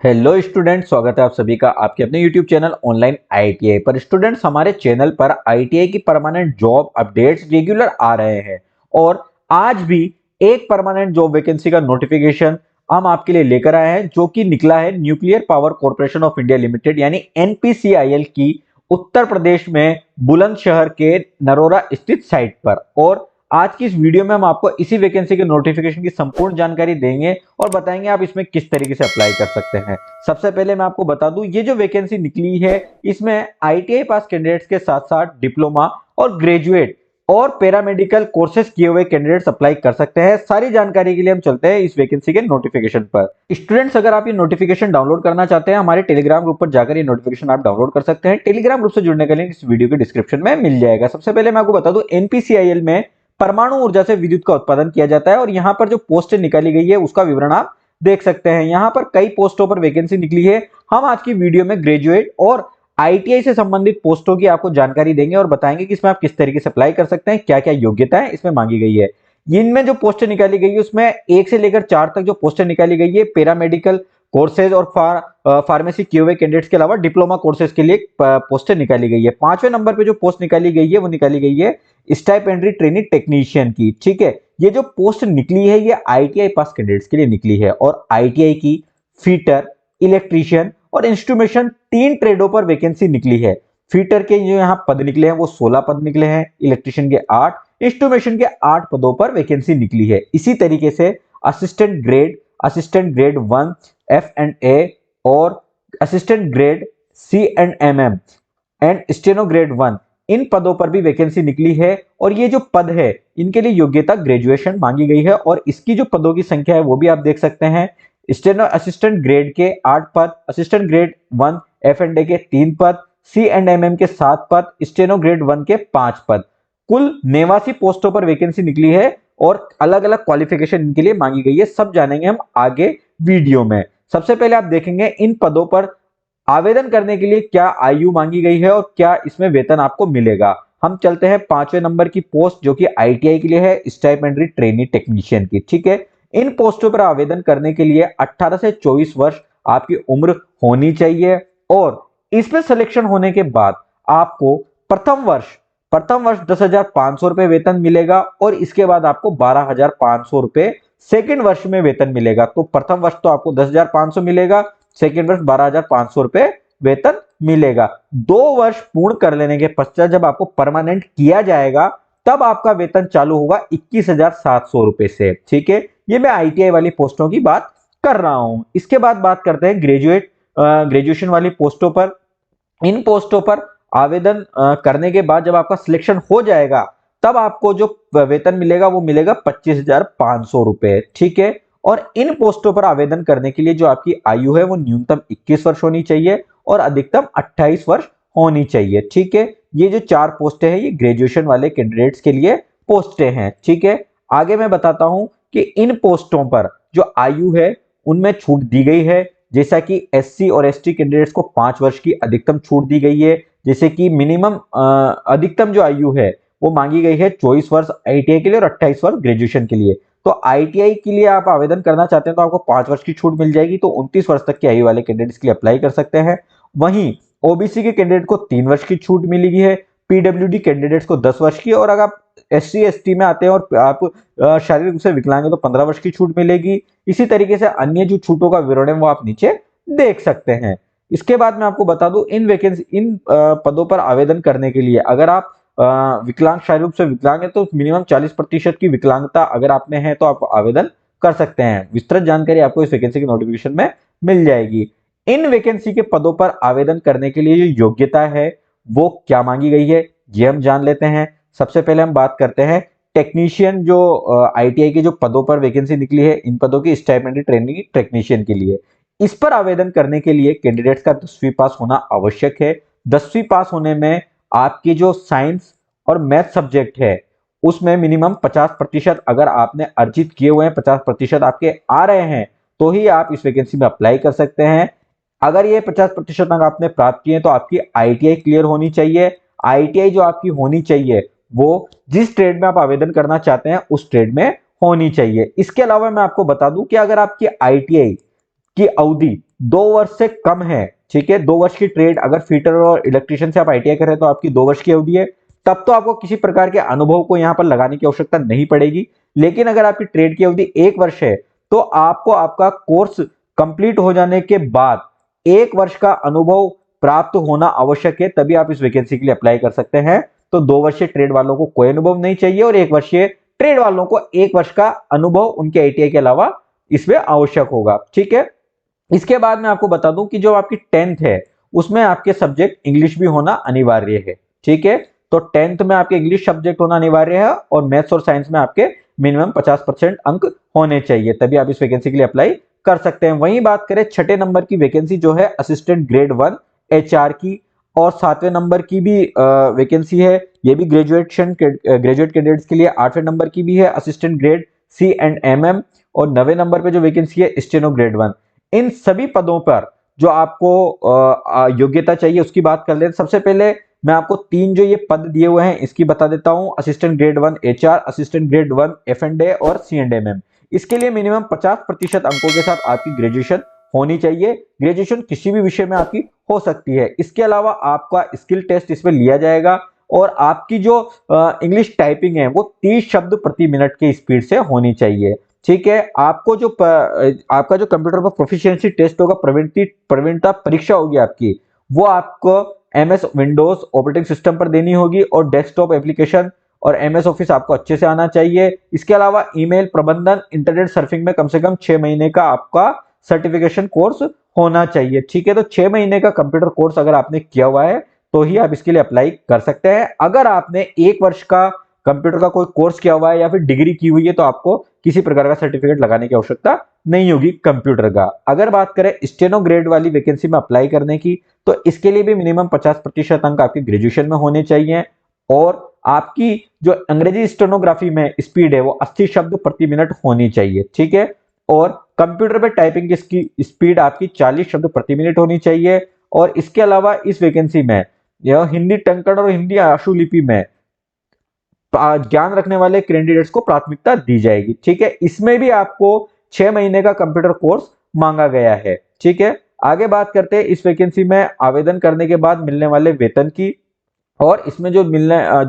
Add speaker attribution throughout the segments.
Speaker 1: Hello student, स्वागत है आप सभी का आपके अपने यूट्यूब चैनल ऑनलाइन आईटीआई पर। स्टूडेंट्स, हमारे चैनल पर आईटीआई की परमानेंट जॉब अपडेट्स रेगुलर आ रहे हैं और आज भी एक परमानेंट जॉब वैकेंसी का नोटिफिकेशन हम आपके लिए लेकर आए हैं, जो कि निकला है nuclear power corporation of India limited यानी एनपीसीआईएल की उत्तर प्रदेश में बुलंदशहर के नरोरा स्थित साइट पर। और आज की इस वीडियो में हम आपको इसी वैकेंसी के नोटिफिकेशन की संपूर्ण जानकारी देंगे और बताएंगे आप इसमें किस तरीके से अप्लाई कर सकते हैं। सबसे पहले मैं आपको बता दूं, ये जो वैकेंसी निकली है इसमें आईटीआई पास कैंडिडेट्स के साथ साथ डिप्लोमा और ग्रेजुएट और पैरामेडिकल कोर्सेज किए हुए कैंडिडेट्स अप्लाई कर सकते हैं। सारी जानकारी के लिए हम चलते हैं इस वैकेंसी के नोटिफिकेशन पर। स्टूडेंट्स, अगर आप ये नोटिफिकेशन डाउनलोड करना चाहते हैं, हमारे टेलीग्राम ग्रुप पर जाकर ये नोटिफिकेशन आप डाउनलोड कर सकते हैं। टेलीग्राम ग्रुप से जुड़ने का लिंक इस वीडियो के डिस्क्रिप्शन में मिल जाएगा। सबसे पहले मैं आपको बता दूं, एनपीसीआईएल में परमाणु ऊर्जा से विद्युत का उत्पादन किया जाता है और यहाँ पर जो पोस्ट निकाली गई है उसका विवरण आप देख सकते हैं। यहाँ पर कई पोस्टों पर वैकेंसी निकली है। हम आज की वीडियो में ग्रेजुएट और आईटीआई से संबंधित पोस्टों की आपको जानकारी देंगे और बताएंगे कि इसमें आप किस तरीके से अप्लाई कर सकते हैं, क्या क्या योग्यताएं इसमें मांगी गई है। इनमें जो पोस्टें निकाली गई है उसमें 1 से लेकर 4 तक जो पोस्टें निकाली गई है पैरामेडिकल कोर्सेज और फार्मेसी किए हुए कैंडिडेट्स के अलावा डिप्लोमा कोर्सेज के लिए पोस्टें निकाली गई है। 5वें नंबर पे जो पोस्ट निकाली गई है वो निकाली गई है स्टाइपेंड्री ट्रेनिंग टेक्नीशियन की। ठीक है, ये जो पोस्ट निकली है ये आईटीआई पास कैंडिडेट्स के लिए निकली है और आईटीआई की फीटर, इलेक्ट्रीशियन और इंस्ट्रूमेशन 3 ट्रेडों पर वैकेंसी निकली है। फीटर के जो यहाँ पद निकले हैं वो 16 पद निकले हैं, इलेक्ट्रीशियन के 8, इंस्ट्रूमेशन के 8 पदों पर वैकेंसी निकली है। इसी तरीके से assistant grade 1 F and A और assistant grade C and M M and steno grade 1, इन पदों पर भी वैकेंसी निकली है। और ये जो पद है इनके लिए योग्यता ग्रेजुएशन मांगी गई है और इसकी जो पदों की संख्या है वो भी आप देख सकते हैं। स्टेनो असिस्टेंट ग्रेड के 8 पद, असिस्टेंट ग्रेड 1 एफ एंड ए के 3 पद, सी एंड एम एम के 7 पद, स्टेनो ग्रेड 1 के 5 पद। कुल 89 पोस्टों पर वैकेंसी निकली है और अलग अलग क्वालिफिकेशन इनके लिए मांगी गई है। सब जानेंगे हम आगे वीडियो में। सबसे पहले आप देखेंगे इन पदों पर आवेदन करने के लिए क्या आयु मांगी गई है और क्या इसमें वेतन आपको मिलेगा। हम चलते हैं 5वें नंबर की पोस्ट जो कि आईटीआई के लिए है, स्टाइपेंड्री ट्रेनी टेक्नीशियन की। ठीक है, इन पोस्टों पर आवेदन करने के लिए 18 से 24 वर्ष आपकी उम्र होनी चाहिए और इसमें सिलेक्शन होने के बाद आपको प्रथम वर्ष 10,500 रुपए वेतन मिलेगा और इसके बाद आपको 12,500 रुपए सेकेंड वर्ष में वेतन मिलेगा। तो प्रथम वर्ष तो आपको 10,500 मिलेगा, सेकेंड वर्ष 12,500 रुपए वेतन मिलेगा। 2 वर्ष पूर्ण कर लेने के पश्चात जब आपको परमानेंट किया जाएगा तब आपका वेतन चालू होगा 21,700 रुपए से। ठीक है, ये मैं आईटीआई वाली पोस्टों की बात कर रहा हूं। इसके बाद बात करते हैं ग्रेजुएशन वाली पोस्टों पर। इन पोस्टों पर आवेदन करने के बाद जब आपका सिलेक्शन हो जाएगा तब आपको जो वेतन मिलेगा वो मिलेगा 25,500 रुपए। ठीक है, और इन पोस्टों पर आवेदन करने के लिए जो आपकी आयु है वो न्यूनतम 21 वर्ष होनी चाहिए और अधिकतम 28 वर्ष होनी चाहिए। ठीक है, ये जो 4 पोस्टें हैं ये ग्रेजुएशन वाले कैंडिडेट्स के लिए पोस्टें हैं। ठीक है, आगे मैं बताता हूं कि इन पोस्टों पर जो आयु है उनमें छूट दी गई है। जैसा कि एससी और एसटी कैंडिडेट्स को 5 वर्ष की अधिकतम छूट दी गई है। जैसे कि मिनिमम अधिकतम जो आयु है वो मांगी गई है 24 वर्ष आईटीआई के लिए और 28 वर्ष ग्रेजुएशन के लिए। तो आईटीआई के लिए आप आवेदन करना चाहते हैं तो आपको 5 वर्ष की छूट मिल जाएगी, तो 29 वर्ष तक की आयु वाले कैंडिडेट्स के लिए अप्लाई कर सकते हैं। वहीं ओबीसी के कैंडिडेट को 3 वर्ष की छूट मिलेगी है, पीडब्ल्यूडी कैंडिडेट्स को 10 वर्ष की, और अगर आप एससी एसटी में आते हैं और आप शारीरिक रूप से विकलांग है तो 15 वर्ष की छूट मिलेगी। इसी तरीके से अन्य जो छूटों का विवरण है वो आप नीचे देख सकते हैं। इसके बाद मैं आपको बता दूं, इन पदों पर आवेदन करने के लिए अगर आप विकलांग, शारीरिक रूप से विकलांग है तो मिनिमम 40% की विकलांगता अगर आप में है तो आप आवेदन कर सकते हैं। विस्तृत जानकारी आपको इस वैकेंसी के नोटिफिकेशन में मिल जाएगी। इन वैकेंसी के पदों पर आवेदन करने के लिए जो योग्यता है वो क्या मांगी गई है ये हम जान लेते हैं। सबसे पहले हम बात करते हैं टेक्नीशियन, जो आईटीआई के जो पदों पर वैकेंसी निकली है इन पदों की स्टाइपेंड्री ट्रेनिंग टेक्नीशियन के लिए। इस पर आवेदन करने के लिए कैंडिडेट्स का 10वीं पास होना आवश्यक है। 10वीं पास होने में आपकी जो साइंस और मैथ सब्जेक्ट है उसमें मिनिमम 50% अगर आपने अर्जित किए हुए हैं, 50% आपके आ रहे हैं तो ही आप इस वैकेंसी में अप्लाई कर सकते हैं। अगर ये 50% तक आपने प्राप्त किए तो आपकी आईटीआई क्लियर होनी चाहिए। आईटीआई जो आपकी होनी चाहिए वो जिस ट्रेड में आप आवेदन करना चाहते हैं उस ट्रेड में होनी चाहिए। इसके अलावा मैं आपको बता दूं कि अगर आपकी आईटीआई की अवधि 2 वर्ष से कम है, ठीक है, 2 वर्ष की ट्रेड, अगर फिटर और इलेक्ट्रिशियन से आप आईटीआई कर रहे हैं तो आपकी 2 वर्ष की अवधि है, तब तो आपको किसी प्रकार के अनुभव को यहाँ पर लगाने की आवश्यकता नहीं पड़ेगी। लेकिन अगर आपकी ट्रेड की अवधि 1 वर्ष है तो आपको आपका कोर्स कंप्लीट हो जाने के बाद 1 वर्ष का अनुभव प्राप्त होना आवश्यक है, तभी आप इस वैकेंसी के लिए अप्लाई कर सकते हैं। तो 2 वर्षीय ट्रेड वालों को कोई अनुभव नहीं चाहिए और 1 वर्षीय ट्रेड वालों को 1 वर्ष का अनुभव उनके आईटीआई के अलावा इसमें आवश्यक होगा, ठीक है। इसके बाद मैं आपको बता दूं कि जो आपकी 10th है उसमें आपके सब्जेक्ट इंग्लिश भी होना अनिवार्य है, ठीक है। तो 10th में आपके इंग्लिश सब्जेक्ट होना अनिवार्य है और मैथ्स और साइंस में आपके मिनिमम 50% अंक होने चाहिए, तभी आप इस वैकेंसी के लिए अप्लाई कर सकते हैं। वहीं बात करें 6ठे नंबर की वैकेंसी जो है असिस्टेंट ग्रेड 1 एचआर की, और 7वें नंबर की भी वैकेंसी है, ये भी ग्रेजुएट कैंडिडेट्स के लिए। 8वें नंबर की भी है assistant grade C and MM, और 9वें नंबर पे जो वैकेंसी है स्टेनो ग्रेड 1। इन सभी पदों पर जो आपको योग्यता चाहिए उसकी बात कर लें। सबसे पहले मैं आपको 3 जो ये पद दिए हुए हैं इसकी बता देता हूं, assistant grade 1 HR, assistant grade 1 एफ&ए और सी&एमएम। इसके लिए मिनिमम 50% अंकों के साथ आपकी ग्रेजुएशन होनी चाहिए। ग्रेजुएशन किसी भी विषय में आपकी हो सकती है। इसके अलावा आपका स्किल टेस्ट इसमें लिया जाएगा और आपकी जो इंग्लिश टाइपिंग है वो 30 शब्द प्रति मिनट की स्पीड से होनी चाहिए, ठीक है। आपको जो आपका जो कंप्यूटर पर प्रोफिशिएंसी टेस्ट होगा, प्रवीणता परीक्षा होगी आपकी, वो आपको एमएस विंडोज ऑपरेटिंग सिस्टम पर देनी होगी और डेस्कटॉप एप्लीकेशन और एमएस ऑफिस आपको अच्छे से आना चाहिए। इसके अलावा ईमेल प्रबंधन, इंटरनेट सर्फिंग में कम से कम 6 महीने का आपका सर्टिफिकेशन कोर्स होना चाहिए, ठीक है। तो 6 महीने का कंप्यूटर कोर्स अगर आपने किया हुआ है तो ही आप इसके लिए अप्लाई कर सकते हैं। अगर आपने 1 वर्ष का कंप्यूटर का कोई कोर्स किया हुआ है या फिर डिग्री की हुई है तो आपको किसी प्रकार का सर्टिफिकेट लगाने की आवश्यकता नहीं होगी कंप्यूटर का। अगर बात करें स्टेनो ग्रेड वाली वैकेंसी में अप्लाई करने की, तो इसके लिए भी मिनिमम 50% अंक आपके ग्रेजुएशन में होने चाहिए और आपकी जो अंग्रेजी स्टेनोग्राफी में स्पीड है वो 80 शब्द प्रति मिनट होनी चाहिए, ठीक है। और कंप्यूटर पे टाइपिंग की स्पीड आपकी 40 शब्द प्रति मिनट होनी चाहिए। और इसके अलावा इस वैकेंसी में यह हिंदी टंकण और हिंदी आशुलिपि में ज्ञान रखने वाले कैंडिडेट्स को प्राथमिकता दी जाएगी, ठीक है। इसमें भी आपको 6 महीने का कंप्यूटर कोर्स मांगा गया है, ठीक है। आगे बात करते हैं इस वैकेंसी में आवेदन करने के बाद मिलने वाले वेतन की और इसमें जो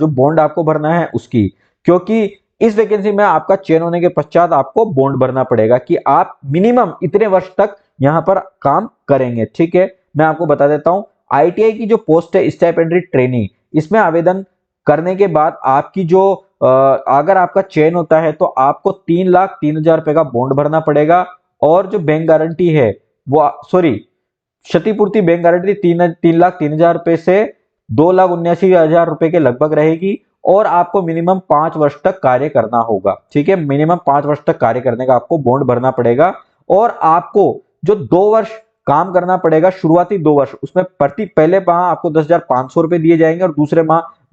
Speaker 1: बॉन्ड आपको भरना है उसकी, क्योंकि इस वैकेंसी में आपका चयन होने के पश्चात आपको बॉन्ड भरना पड़ेगा कि आप मिनिमम इतने वर्ष तक यहां पर काम करेंगे, ठीक है। मैं आपको बता देता हूं आईटीआई की जो पोस्ट है स्टाइपेंडरी ट्रेनी, इसमें आवेदन करने के बाद आपकी जो अगर आपका चयन होता है तो आपको 3,03,000 रुपए का बॉन्ड भरना पड़ेगा और जो बैंक गारंटी है वो क्षतिपूर्ति बैंक गारंटी 3,03,000 रुपए से 2,79,000 रुपए के लगभग रहेगी और आपको मिनिमम 5 वर्ष तक कार्य करना होगा, ठीक है। मिनिमम 5 वर्ष तक कार्य करने का आपको बॉन्ड भरना पड़ेगा और आपको जो 2 वर्ष काम करना पड़ेगा, शुरुआती 2 वर्ष, उसमें पहले माह आपको 10,500 रुपए दिए जाएंगे और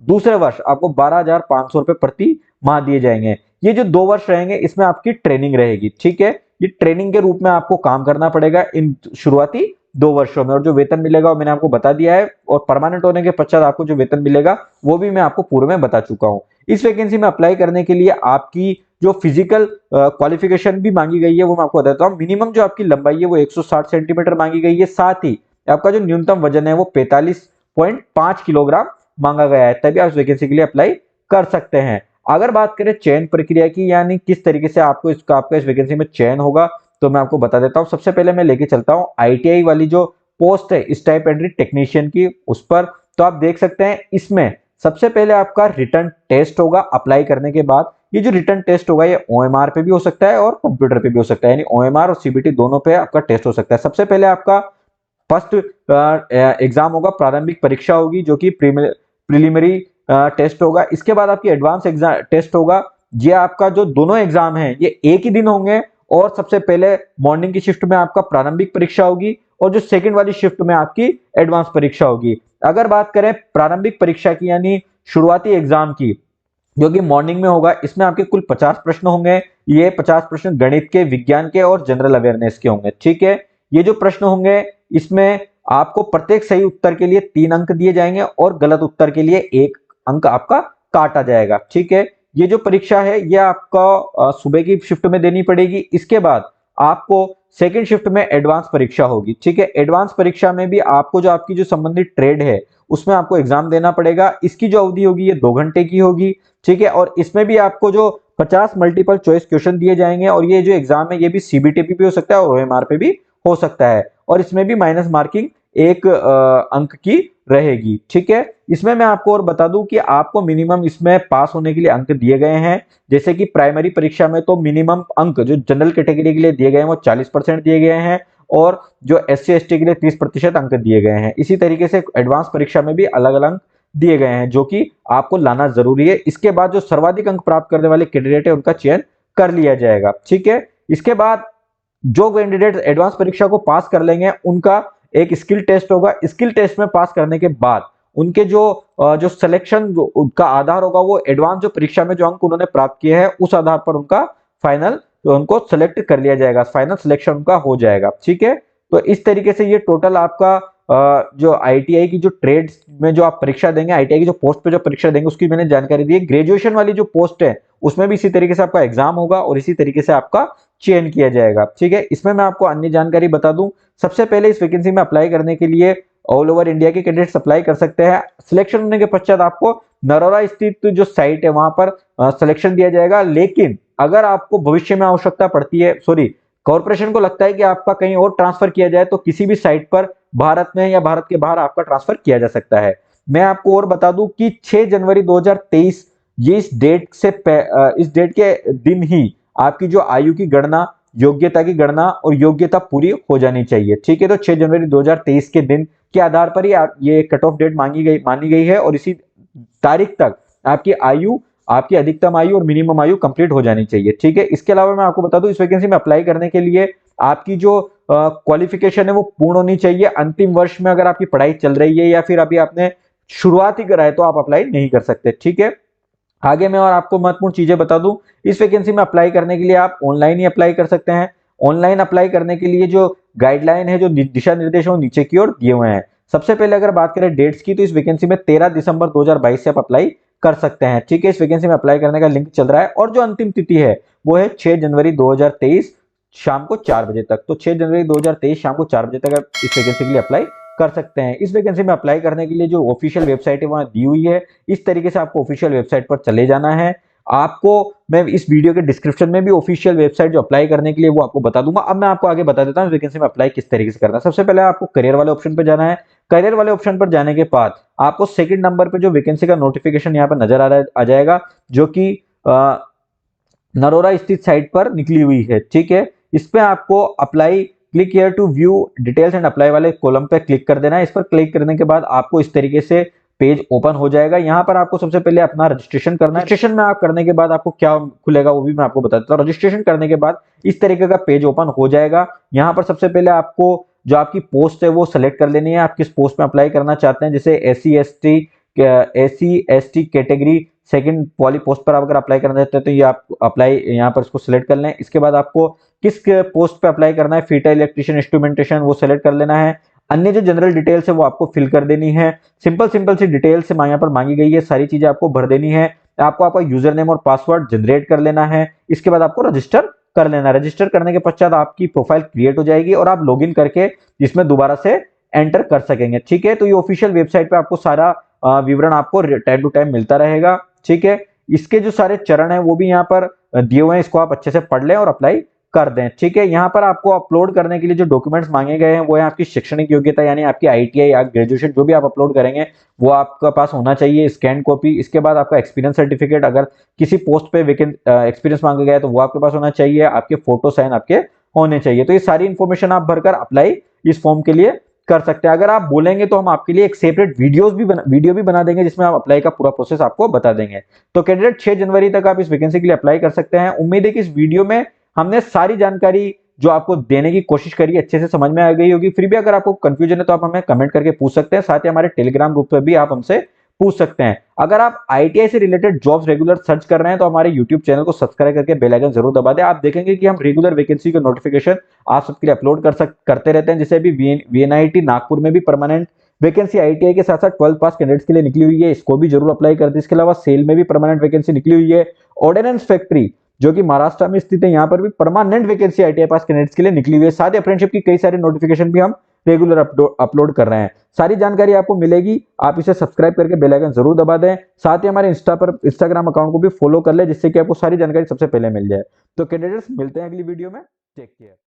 Speaker 1: दूसरे वर्ष आपको 12,500 रुपए प्रति माह दिए जाएंगे। ये जो 2 वर्ष रहेंगे इसमें आपकी ट्रेनिंग रहेगी, ठीक है। ये ट्रेनिंग के रूप में आपको काम करना पड़ेगा इन शुरुआती 2 वर्षों में और जो वेतन मिलेगा वो मैंने आपको बता दिया है और परमानेंट होने के पश्चात आपको जो वेतन मिलेगा वो भी मैं आपको पूर्व में बता चुका हूं। इस वैकेंसी में अप्लाई करने के लिए आपकी जो फिजिकल क्वालिफिकेशन भी मांगी गई है वो मैं आपको बताता हूं। मिनिमम जो आपकी लंबाई है वो 160 सेंटीमीटर मांगी गई है, साथ ही आपका जो न्यूनतम वजन है वो 45.5 किलोग्राम मांगा गया है, तभी आप इस वैकेंसी के लिए अप्लाई कर सकते हैं। अगर बात करें चयन प्रक्रिया की, यानी किस तरीके से आपका इस वैकेंसी में चयन होगा, तो मैं आपको बता देता हूं। सबसे पहले मैं लेके चलता हूं आईटीआई वाली जो पोस्ट है स्टाइपेंडरी टेक्नीशियन की, उस पर तो आप देख सकते हैं इसमें सबसे पहले आपका रिटर्न टेस्ट होगा अप्लाई करने के बाद। ये जो रिटर्न टेस्ट होगा ये ओएमआर पे भी हो सकता है और कंप्यूटर पे भी हो सकता है, यानी ओएमआर और सीबीटी दोनों पे आपका टेस्ट हो सकता है। सबसे पहले आपका फर्स्ट एग्जाम होगा, प्रारंभिक परीक्षा होगी जो कि प्रीलिमिनरी टेस्ट होगा। इसके बाद आपकी एडवांस एग्जाम टेस्ट होगा। ये आपका जो दोनों एग्जाम है ये एक ही दिन होंगे और सबसे पहले मॉर्निंग की शिफ्ट में आपका प्रारंभिक परीक्षा होगी और जो सेकंड वाली शिफ्ट में आपकी एडवांस परीक्षा होगी। अगर बात करें प्रारंभिक परीक्षा की यानी शुरुआती एग्जाम की, जो कि मॉर्निंग में होगा, इसमें आपके कुल 50 प्रश्न होंगे। ये 50 प्रश्न गणित के, विज्ञान के और जनरल अवेयरनेस के होंगे, ठीक है। ये जो प्रश्न होंगे इसमें आपको प्रत्येक सही उत्तर के लिए 3 अंक दिए जाएंगे और गलत उत्तर के लिए 1 अंक आपका काटा जाएगा, ठीक है। ये जो परीक्षा है ये आपका सुबह की शिफ्ट में देनी पड़ेगी। इसके बाद आपको सेकंड शिफ्ट में एडवांस परीक्षा होगी। ठीक है, एडवांस परीक्षा में भी आपको जो आपकी जो संबंधित ट्रेड है उसमें आपको एग्जाम देना पड़ेगा। इसकी जो अवधि होगी ये 2 घंटे की होगी। ठीक है, और इसमें भी आपको जो 50 मल्टीपल चॉइस क्वेश्चन दिए जाएंगे और ये जो एग्जाम है ये भी सीबीटी पे भी हो सकता है और ओएमआर पे भी हो सकता है, और इसमें भी माइनस मार्किंग 1 अंक की रहेगी। ठीक है, इसमें मैं आपको और बता दूं कि आपको मिनिमम इसमें पास होने के लिए अंक दिए गए हैं। जैसे कि प्राइमरी परीक्षा में तो मिनिमम अंक जो जनरल कैटेगरी के लिए दिए गए हैं वो 40% दिए गए हैं, और जो एससी एसटी के लिए 30% अंक दिए गए हैं। इसी तरीके से एडवांस परीक्षा में भी अलग अलग अंक दिए गए हैं जो कि आपको लाना जरूरी है। इसके बाद जो सर्वाधिक अंक प्राप्त करने वाले कैंडिडेट है उनका चयन कर लिया जाएगा। ठीक है, इसके बाद जो कैंडिडेट एडवांस परीक्षा को पास कर लेंगे उनका एक स्किल टेस्ट होगा। स्किल टेस्ट में पास करने के बाद उनके जो सिलेक्शन उनका आधार होगा वो एडवांस जो परीक्षा में जो अंक उन्होंने प्राप्त किए हैं उस आधार पर उनका फाइनल तो उनको सेलेक्ट कर लिया जाएगा, फाइनल सिलेक्शन उनका हो जाएगा। ठीक है, तो इस तरीके से ये टोटल आपका जो आईटीआई की जो ट्रेड में जो आप परीक्षा देंगे, आईटीआई की जो पोस्ट पे जो परीक्षा देंगे उसकी मैंने जानकारी दी है। ग्रेजुएशन वाली जो पोस्ट है उसमें भी इसी तरीके से आपका एग्जाम होगा और इसी तरीके से आपका चयन किया जाएगा। ठीक है, इसमें मैं आपको अन्य जानकारी बता दूं, सबसे पहले इस वैकेंसी में अप्लाई करने के लिए ऑल ओवर इंडिया के कैंडिडेट्स अप्लाई कर सकते हैं। सिलेक्शन होने के पश्चात आपको नरोरा स्थित जो साइट है वहां पर सिलेक्शन दिया जाएगा। लेकिन अगर आपको भविष्य में आवश्यकता पड़ती है, सॉरी कॉर्पोरेशन को लगता है कि आपका कहीं और ट्रांसफर किया जाए तो किसी भी साइट पर भारत में या भारत के बाहर आपका ट्रांसफर किया जा सकता है। मैं आपको और बता दूं कि 6 जनवरी 2023 ये इस डेट के दिन ही आपकी जो आयु की गणना, योग्यता की गणना और योग्यता पूरी हो जानी चाहिए। ठीक है, तो 6 जनवरी 2023 के दिन के आधार पर ही आप ये कट ऑफ डेट मानी गई है और इसी तारीख तक आपकी आयु, आपकी अधिकतम आयु और मिनिमम आयु कंप्लीट हो जानी चाहिए। ठीक है, इसके अलावा मैं आपको बता दूं इस वैकेंसी में अप्लाई करने के लिए आपकी जो क्वालिफिकेशन है वो पूर्ण होनी चाहिए। अंतिम वर्ष में अगर आपकी पढ़ाई चल रही है या फिर अभी आपने शुरुआत ही करा है तो आप अप्लाई नहीं कर सकते। ठीक है, आगे मैं और आपको महत्वपूर्ण चीजें बता दूं, इस वैकेंसी में अप्लाई करने के लिए आप ऑनलाइन ही अप्लाई कर सकते हैं। ऑनलाइन अप्लाई करने के लिए जो गाइडलाइन है, जो दिशा निर्देश है वो नीचे की ओर दिए हुए हैं। सबसे पहले अगर बात करें डेट्स की तो इस वैकेंसी में 13 दिसंबर 2022 से आप अप्लाई कर सकते हैं। ठीक है, इस वैकेंसी में अप्लाई करने का लिंक चल रहा है और जो अंतिम तिथि है वो है 6 जनवरी 2023 शाम को 4 बजे तक। तो 6 जनवरी 2023 शाम को 4 बजे तक आप इस वैकेंसी के लिए अप्लाई कर सकते हैं। इस वैकेंसी में अप्लाई करने के लिए जो ऑफिशियल वेबसाइट है वहां दी हुई है, इस तरीके से आपको ऑफिशियल वेबसाइट पर चले जाना है। आपको मैं इस वीडियो के डिस्क्रिप्शन में भी ऑफिशियल वेबसाइट जो अप्लाई करने के लिए वो आपको बता दूंगा। अब मैं आपको आगे बता देता हूं वैकेंसी में अप्लाई किस तरीके से करना है। सबसे पहले आपको करियर वाले ऑप्शन पर जाना है। करियर वाले ऑप्शन पर जाने के बाद आपको सेकंड नंबर पे जो वैकेंसी का नोटिफिकेशन यहाँ पर नजर आ जाएगा जो कि नरोरा स्थित साइट पर निकली हुई है। ठीक है, इस पे आपको apply click here to view details and apply वाले कॉलम पे क्लिक कर देना है। इस पर क्लिक करने के बाद आपको इस तरीके से पेज ओपन हो जाएगा। यहाँ पर आपको सबसे पहले अपना रजिस्ट्रेशन करना है। रजिस्ट्रेशन में आप करने के बाद आपको क्या खुलेगा वो भी मैं आपको बता देता हूँ। रजिस्ट्रेशन करने के बाद इस तरीके का पेज ओपन हो जाएगा। यहाँ पर सबसे पहले आपको जो आपकी पोस्ट है वो सिलेक्ट कर लेनी है, आप किस पोस्ट में अप्लाई करना चाहते हैं। जैसे एससी एसटी कैटेगरी सेकंड वाली पोस्ट पर आप अगर अप्लाई करना चाहते हैं तो ये आप अप्लाई यहाँ पर इसको सिलेक्ट कर लें। इसके बाद आपको किस पोस्ट पे अप्लाई करना है, फिटर, इलेक्ट्रिशियन, इंस्ट्रूमेंटेशन, वो सेलेक्ट कर लेना है। अन्य जो जनरल डिटेल्स है वो आपको फिल कर देनी है। सिंपल सी डिटेल्स यहाँ पर मांगी गई है, सारी चीजें आपको भर देनी है। आपको आपका यूजर नेम और पासवर्ड जनरेट कर लेना है। इसके बाद आपको रजिस्टर कर लेना है। रजिस्टर करने के पश्चात आपकी प्रोफाइल क्रिएट हो जाएगी और आप लॉगिन करके इसमें दोबारा से एंटर कर सकेंगे। ठीक है, तो ये ऑफिशियल वेबसाइट पे आपको सारा विवरण आपको टाइम टू टाइम मिलता रहेगा। ठीक है, इसके जो सारे चरण है वो भी यहाँ पर दिए हुए हैं, इसको आप अच्छे से पढ़ लें और अप्लाई कर दें। ठीक है, यहाँ पर आपको अपलोड करने के लिए जो डॉक्यूमेंट्स मांगे गए हैं वो है आपकी शैक्षणिक योग्यता, यानी आपकी आईटीआई या ग्रेजुएशन जो भी आप अपलोड करेंगे वो आपका पास होना चाहिए, स्कैन कॉपी। इसके बाद आपका एक्सपीरियंस सर्टिफिकेट, अगर किसी पोस्ट पे वेकेंट एक्सपीरियंस मांगा गया है तो वो आपके पास होना चाहिए। आपके फोटो साइन आपके होने चाहिए। तो ये सारी इंफॉर्मेशन आप भरकर अप्लाई इस फॉर्म के लिए कर सकते हैं। अगर आप बोलेंगे तो हम आपके लिए एक सेपरेट वीडियो भी बना देंगे जिसमें आप अप्लाई का पूरा प्रोसेस आपको बता देंगे। तो कैंडिडेट 6 जनवरी तक आप इस वैकेंसी के लिए अप्लाई कर सकते हैं। उम्मीद है कि इस वीडियो में हमने सारी जानकारी जो आपको देने की कोशिश करी अच्छे से समझ में आ गई होगी। फिर भी अगर आपको कंफ्यूजन है तो आप हमें कमेंट करके पूछ सकते हैं। साथ ही हमारे टेलीग्राम ग्रुप पर भी आप हमसे पूछ सकते हैं। अगर आप आईटीआई से रिलेटेड जॉब्स रेगुलर सर्च कर रहे हैं तो हमारे यूट्यूब चैनल को सब्सक्राइब करके बेल आइकन जरूर दबा दें। आप देखेंगे कि हम रेगुलर वैकेंसी का नोटिफिकेशन आप सबके लिए अपलोड करते रहते हैं। जैसे अभी वीएनआईटी नागपुर में भी परमानेंट वैकेंसी आईटीआई के साथ साथ 12 पास कैंडिडेट्स के लिए निकली हुई है, इसको भी जरूर अप्लाई करते हैं। इसके अलावा सेल में भी परमानेंट वैकेंसी निकली हुई है। ऑर्डिनेंस फैक्ट्री जो कि महाराष्ट्र में स्थित है। यहाँ पर भी permanent vacancy ITI pass candidates के लिए निकली हुई है। साथ ही अप्रेंटिसशिप की कई सारे नोटिफिकेशन भी हम रेगुलर अपलोड कर रहे हैं। सारी जानकारी आपको मिलेगी, आप इसे सब्सक्राइब करके बेल आइकन जरूर दबा दें। साथ ही हमारे इंस्टाग्राम अकाउंट को भी फॉलो कर ले, जिससे कि आपको सारी जानकारी सबसे पहले मिल जाए। तो कैंडिडेट्स मिलते हैं अगली वीडियो में, टेक केयर।